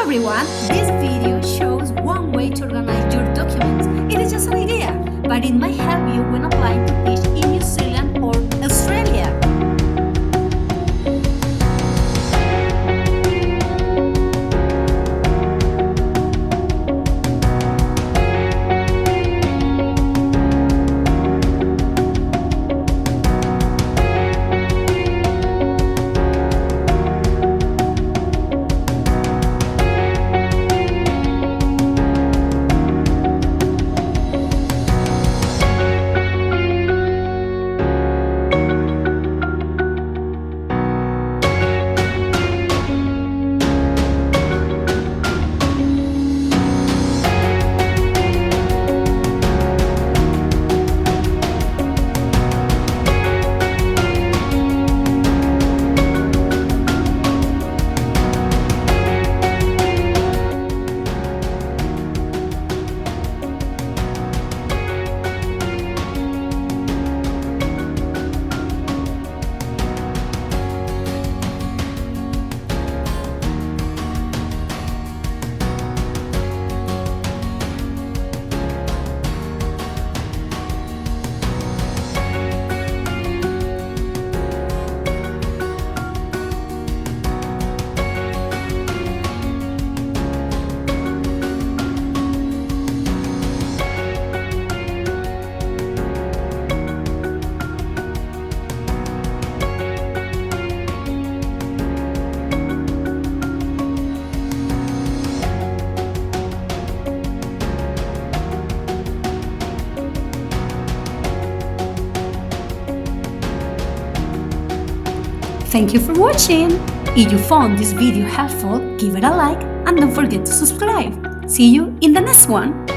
everyone! This video shows one way to organize your documents. It is just an idea, but it might help you when applying to teach in New Zealand or Australia. Thank you for watching! If you found this video helpful, give it a like and don't forget to subscribe. See you in the next one!